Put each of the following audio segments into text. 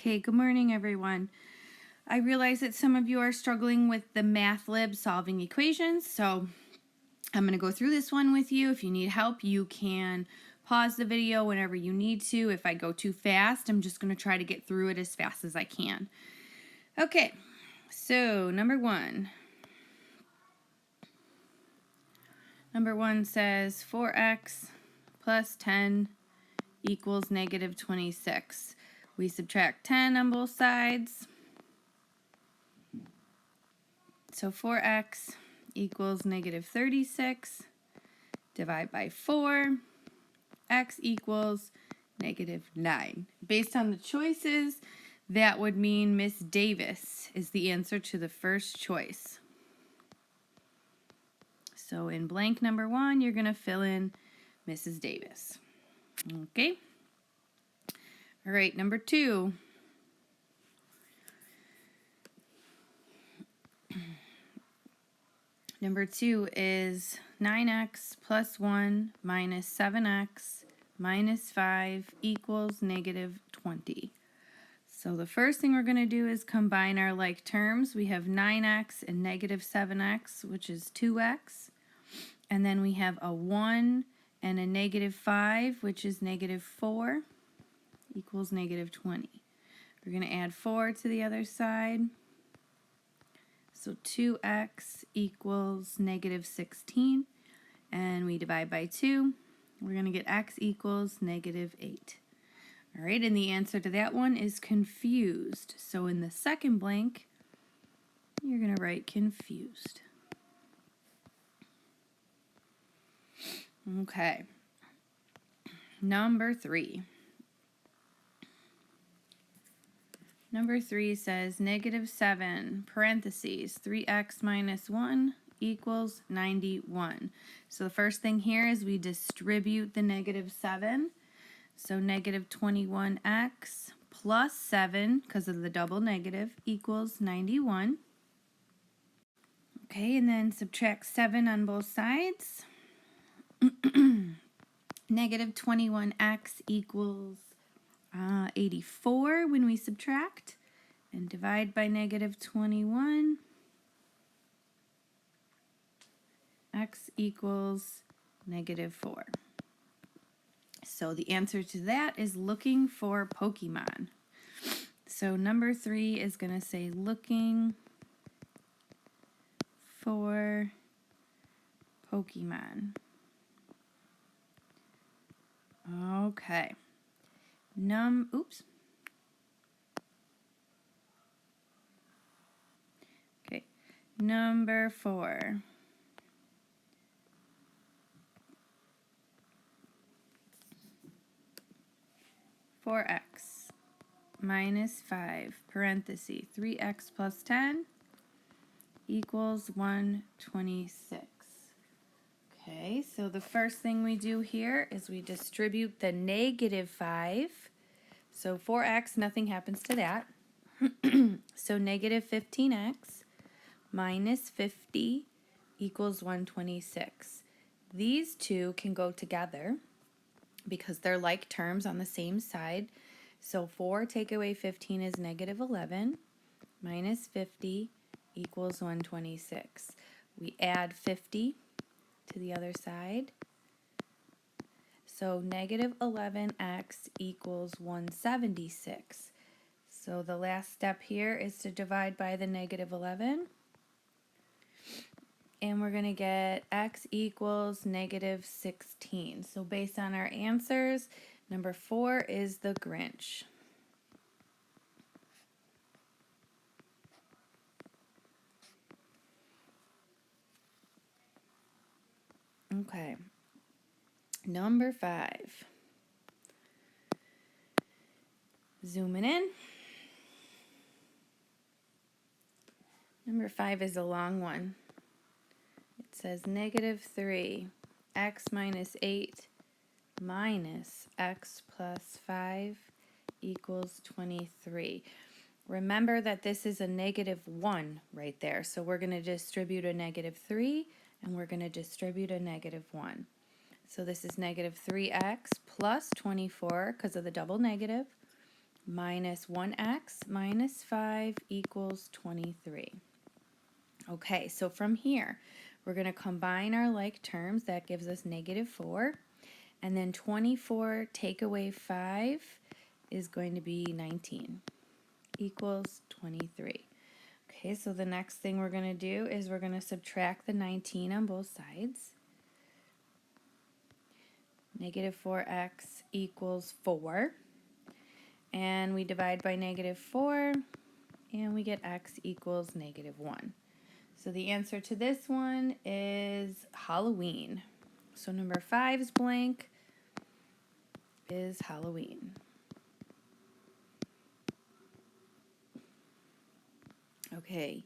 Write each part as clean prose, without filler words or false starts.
Okay, good morning, everyone. I realize that some of you are struggling with the Math Lib solving equations, so I'm going to go through this one with you. If you need help, you can pause the video whenever you need to. If I go too fast, I'm just going to try to get through it as fast as I can. Okay, so number one says 4x plus 10 equals negative 26. We subtract 10 on both sides. So 4x equals negative 36. Divide by 4. X equals negative 9. Based on the choices, that would mean Miss Davis is the answer to the first choice. So in blank number 1, you're going to fill in Mrs. Davis. Okay. All right, number 2. Number 2 is 9x plus 1 minus 7x minus 5 equals negative 20. So the first thing we're going to do is combine our like terms. We have 9x and negative 7x, which is 2x. And then we have a 1 and a negative 5, which is negative 4, equals negative 20. We're going to add 4 to the other side. So 2x equals negative 16, and we divide by 2. We're going to get x equals negative 8. All right, and the answer to that one is confused. So in the second blank, you're going to write confused. Okay, number 3. Number 3 says negative 7, parentheses, 3x minus 1 equals 91. So the first thing here is we distribute the negative 7. So negative 21x plus 7, because of the double negative, equals 91. Okay, and then subtract 7 on both sides. Negative 21x equals 84 when we subtract, and divide by negative 21. X equals negative 4. So the answer to that is looking for Pokemon. So number 3 is going to say looking for Pokemon. Okay. Okay. Number 4. (4x minus 5, parenthesis, 3x plus 10 equals 126. Okay, so the first thing we do here is we distribute the negative 5. So 4x, nothing happens to that. So negative 15x minus 50 equals 126. These two can go together because they're like terms on the same side. So 4 take away 15 is negative 11 minus 50 equals 126. We add 50 to the other side. So negative 11x equals 176. So the last step here is to divide by the negative 11. And we're going to get x equals negative 16. So based on our answers, number 4 is the Grinch. Okay. Number 5. Zooming in. Number 5 is a long one. It says negative 3, x minus 8 minus x plus 5 equals 23. Remember that this is a negative 1 right there. So we're going to distribute a negative 3 and we're going to distribute a negative 1. So this is negative 3x plus 24 because of the double negative minus 1x minus 5 equals 23. Okay, so from here, we're going to combine our like terms. That gives us negative 4. And then 24 take away 5 is going to be 19 equals 23. Okay, so the next thing we're going to do is we're going to subtract the 19 on both sides. Negative 4x equals 4. And we divide by negative 4, and we get x equals negative 1. So the answer to this one is Halloween. So number 5's blank is Halloween. Okay,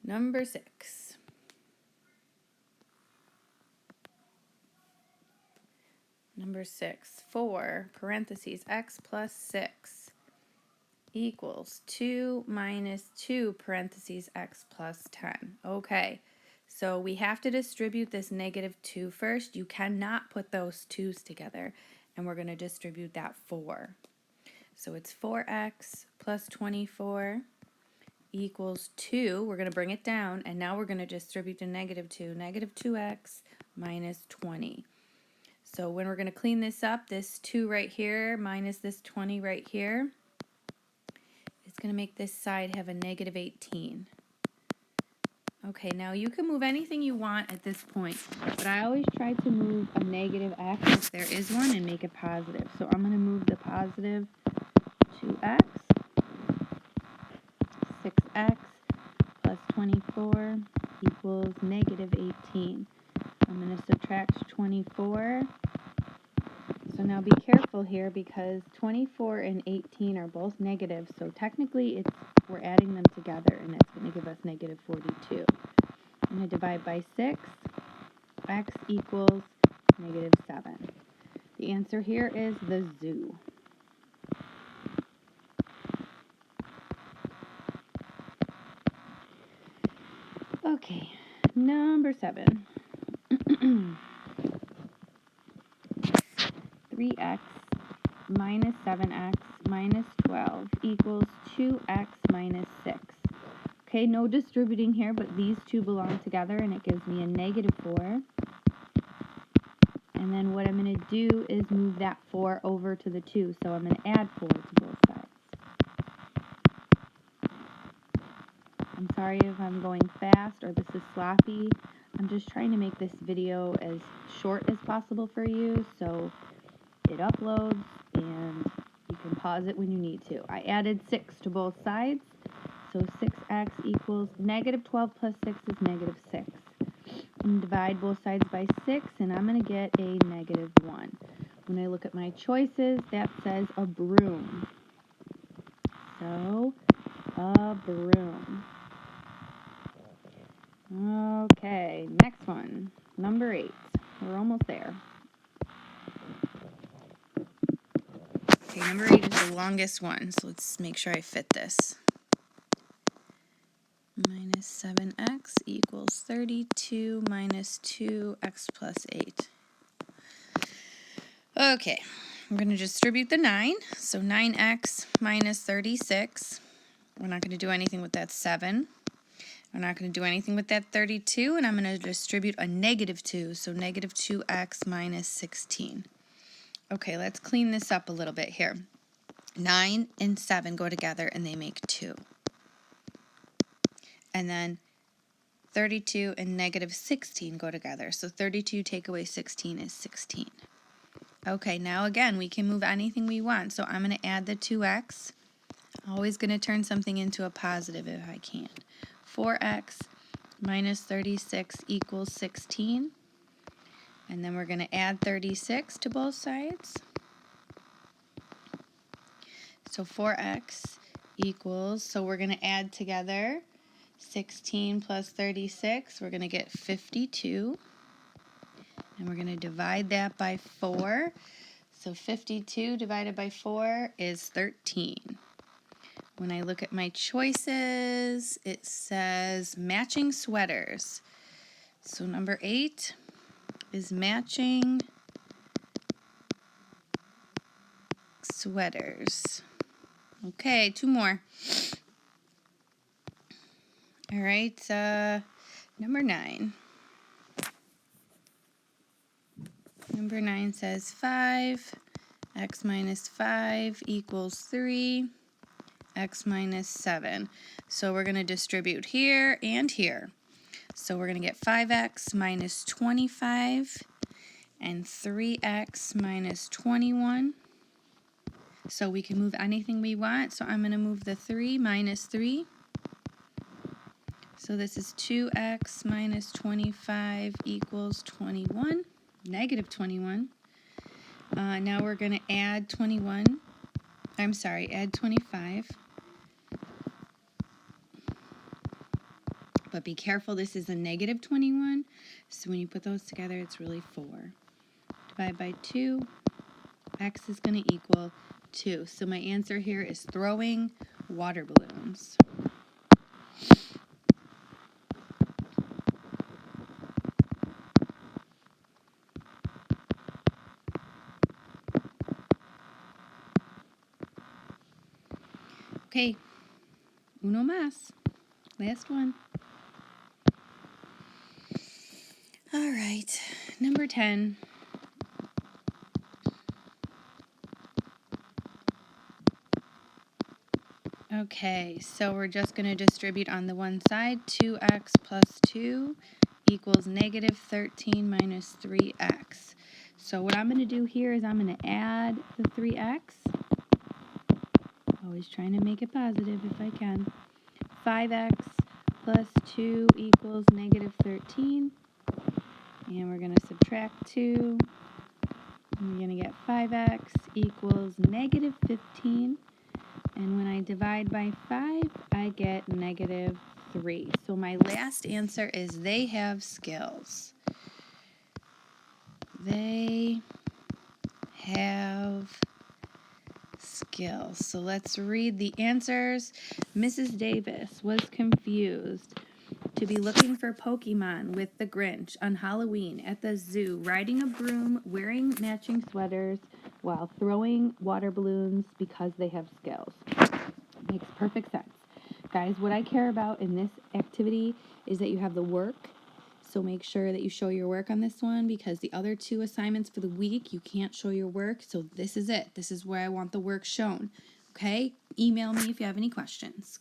number 6. Number 6, 4 parentheses x plus 6 equals 2 minus 2 parentheses x plus 10. Okay, so we have to distribute this negative 2 first. You cannot put those 2's together, and we're going to distribute that 4. So it's 4x plus 24 equals 2. We're going to bring it down, and now we're going to distribute the negative 2. Negative 2x minus 20. So when we're going to clean this up, this 2 right here minus this 20 right here, it's going to make this side have a negative 18. Okay, now you can move anything you want at this point, but I always try to move a negative x if there is one and make it positive. So I'm going to move the positive 2x, 6x plus 24 equals negative 18. I'm going to subtract 24. So now be careful here because 24 and 18 are both negative, so technically we're adding them together, and that's going to give us negative 42. I'm going to divide by 6. X equals negative 7. The answer here is the zoo. Okay, number 7. 3x minus 7x minus 12 equals 2x minus 6. Okay, no distributing here, but these two belong together, and it gives me a negative 4. And then what I'm going to do is move that 4 over to the 2, so I'm going to add 4 to both sides. I'm sorry if I'm going fast or this is sloppy. I'm just trying to make this video as short as possible for you, so it uploads and you can pause it when you need to. I added 6 to both sides, so 6x equals negative 12 plus 6 is negative 6. And divide both sides by 6, and I'm going to get a negative 1. When I look at my choices, that says a broom. So, a broom. Okay, next one. Number 8. We're almost there. Okay, number 8 is the longest one, so let's make sure I fit this. Minus 7x equals 32 minus 2x plus 8. Okay, I'm going to distribute the 9. So 9x minus 36. We're not going to do anything with that 7. We're not going to do anything with that 32. And I'm going to distribute a negative 2. So negative 2x minus 16. Okay, let's clean this up a little bit here. 9 and 7 go together and they make 2. And then 32 and negative 16 go together. So 32 take away 16 is 16. Okay, now again, we can move anything we want. So I'm going to add the 2x. Always going to turn something into a positive if I can. 4x minus 36 equals 16. And then we're going to add 36 to both sides. So 4x equals, so we're going to add together 16 plus 36. We're going to get 52. And we're going to divide that by 4. So 52 divided by 4 is 13. When I look at my choices, it says matching sweaters. So number 8 is matching sweaters. Okay, 2 more. All right, number 9. Number 9 says 5, x minus 5 equals 3, x minus 7. So we're going to distribute here and here. So we're going to get 5x minus 25 and 3x minus 21. So we can move anything we want. So I'm going to move the 3 minus 3. So this is 2x minus 25 equals 21, negative 21. Now we're going to add 21. I'm sorry, add 25. But be careful, this is a negative 21. So when you put those together, it's really 4. Divide by 2. X is going to equal 2. So my answer here is throwing water balloons. Okay, uno más. Last one. All right, number 10. Okay, so we're just going to distribute on the one side. 2x plus 2 equals negative 13 minus 3x. So what I'm going to do here is I'm going to add the 3x. Always trying to make it positive if I can. 5x plus 2 equals negative 13. And we're going to subtract 2. And we're going to get 5x equals negative 15. And when I divide by 5, I get negative 3. So my last answer is they have skills. They have skills. So let's read the answers. Mrs. Davis was confused to be looking for Pokemon with the Grinch on Halloween at the zoo, riding a broom, wearing matching sweaters, while throwing water balloons because they have skills. Makes perfect sense. Guys, what I care about in this activity is that you have the work. So make sure that you show your work on this one, because the other 2 assignments for the week, you can't show your work. So this is it. This is where I want the work shown. Okay? Email me if you have any questions.